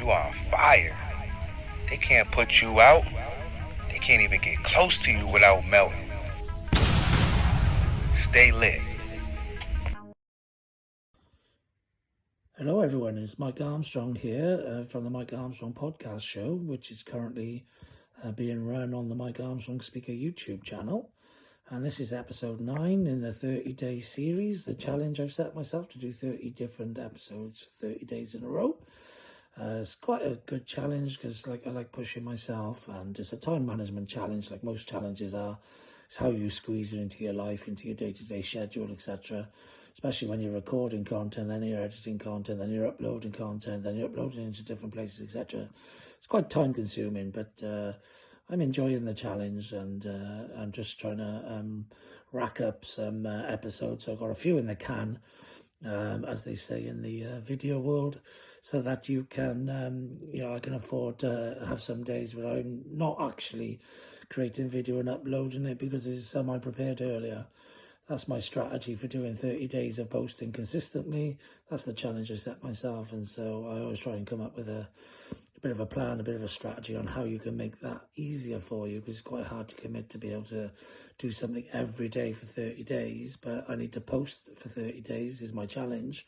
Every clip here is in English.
You are fire. They can't put you out. They can't even get close to you without melting. Stay lit. Hello everyone, it's Mike Armstrong here from the Mike Armstrong podcast show, which is currently being run on the Mike Armstrong Speaker YouTube channel. And this is episode 9 in the 30-day series, the challenge I've set myself to do 30 different episodes, 30 days in a row. It's quite a good challenge because I like pushing myself, and it's a time management challenge like most challenges are. It's how you squeeze it into your life, into your day-to-day schedule, etc. Especially when you're recording content, then you're editing content, then you're uploading content, then you're uploading into different places, etc. It's quite time consuming, but I'm enjoying the challenge, and I'm just trying to rack up some episodes. I've got a few in the can, as they say in the video world, so that you can, I can afford to have some days where I'm not actually creating video and uploading it because there's some I prepared earlier. That's my strategy for doing 30 days of posting consistently. That's the challenge I set myself, and so I always try and come up with a bit of a plan, a bit of a strategy on how you can make that easier for you, because it's quite hard to commit to be able to do something every day for 30 days, but I need to post for 30 days is my challenge,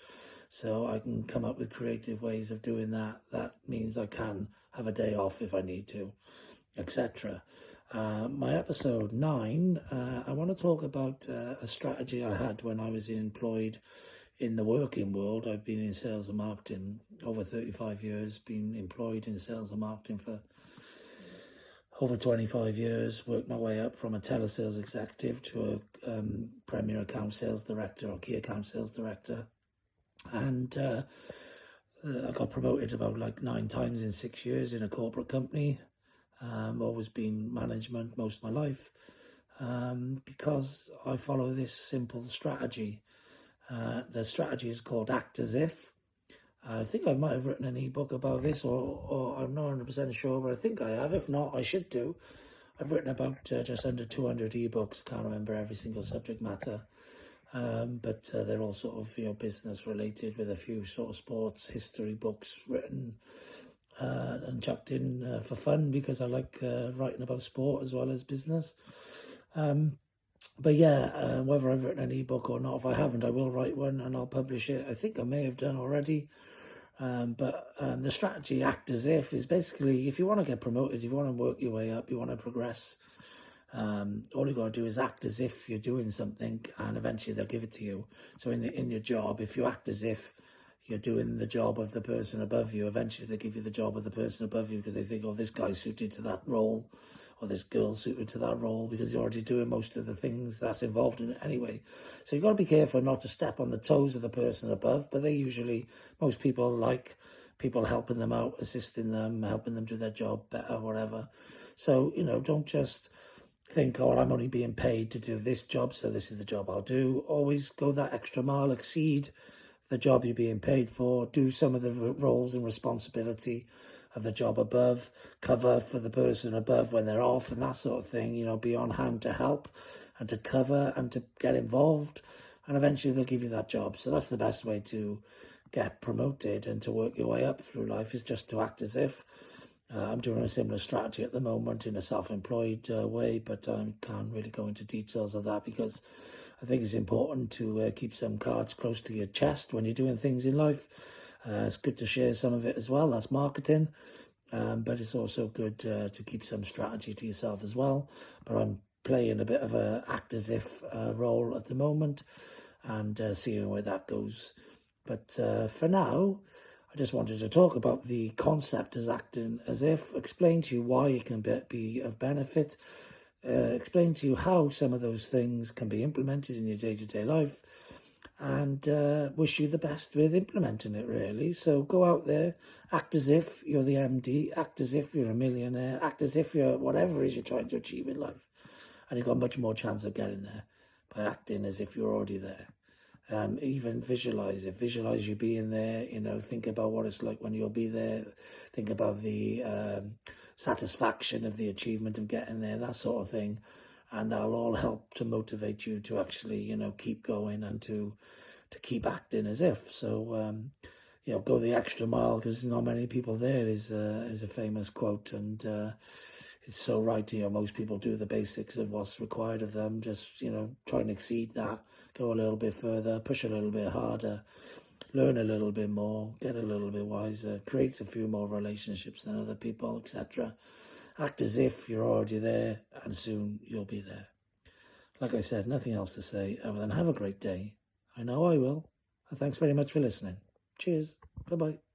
so I can come up with creative ways of doing that. That means I can have a day off if I need to, etc. My episode 9, I want to talk about a strategy I had when I was employed in the working world. I've been in sales and marketing over 35 years, been employed in sales and marketing for over 25 years, worked my way up from a telesales executive to a premier account sales director or key account sales director. And I got promoted about 9 times in 6 years in a corporate company. Always been management most of my life, because I follow this simple strategy. The strategy is called Act As If. I think I might have written an ebook about this, or I'm not 100% sure, but I think I have. If not, I should do. I've written about just under 200 ebooks. Can't remember every single subject matter, but they're all sort of business related, with a few sort of sports history books written and chucked in for fun, because I like writing about sport as well as business. But yeah, whether I've written an ebook or not, if I haven't, I will write one and I'll publish it. I think I may have done already. But the strategy Act As If is basically, if you want to get promoted, if you want to work your way up, you want to progress, all you got to do is act as if you're doing something, and eventually they'll give it to you. So in your job, if you act as if you're doing the job of the person above you, eventually they give you the job of the person above you, because they think, oh, this guy's suited to that role, or this girl's suited to that role, because you're already doing most of the things that's involved in it anyway. So you've got to be careful not to step on the toes of the person above, but most people like people helping them out, assisting them, helping them do their job better, whatever. So, don't just think, oh, I'm only being paid to do this job, so this is the job I'll do. Always go that extra mile, exceed the job you're being paid for, do some of the roles and responsibility of the job above, cover for the person above when they're off and that sort of thing, be on hand to help and to cover and to get involved, and eventually they'll give you that job. So that's the best way to get promoted and to work your way up through life, is just to act as if. I'm doing a similar strategy at the moment in a self-employed way, but I can't really go into details of that, because I think it's important to keep some cards close to your chest when you're doing things in life. It's good to share some of it as well. That's marketing. But it's also good to keep some strategy to yourself as well. But I'm playing a bit of a act as if role at the moment, and seeing where that goes. But for now, I just wanted to talk about the concept as acting as if, explain to you why it can be of benefit, explain to you how some of those things can be implemented in your day-to-day life, and wish you the best with implementing it, really. So go out there, act as if you're the MD, act as if you're a millionaire, act as if you're whatever it is you're trying to achieve in life, and you've got much more chance of getting there by acting as if you're already there. Even visualize it, visualize you being there, think about what it's like when you'll be there, think about the satisfaction of the achievement of getting there, that sort of thing, and that'll all help to motivate you to actually keep going and to keep acting as if. So go the extra mile because not many people there is a famous quote, and it's so right. Most people do the basics of what's required of them. Just try and exceed that, go a little bit further, push a little bit harder, learn a little bit more, get a little bit wiser, create a few more relationships than other people, etc. Act as if you're already there, and soon you'll be there. Like I said, nothing else to say other than have a great day. I know I will. And thanks very much for listening. Cheers. Bye-bye.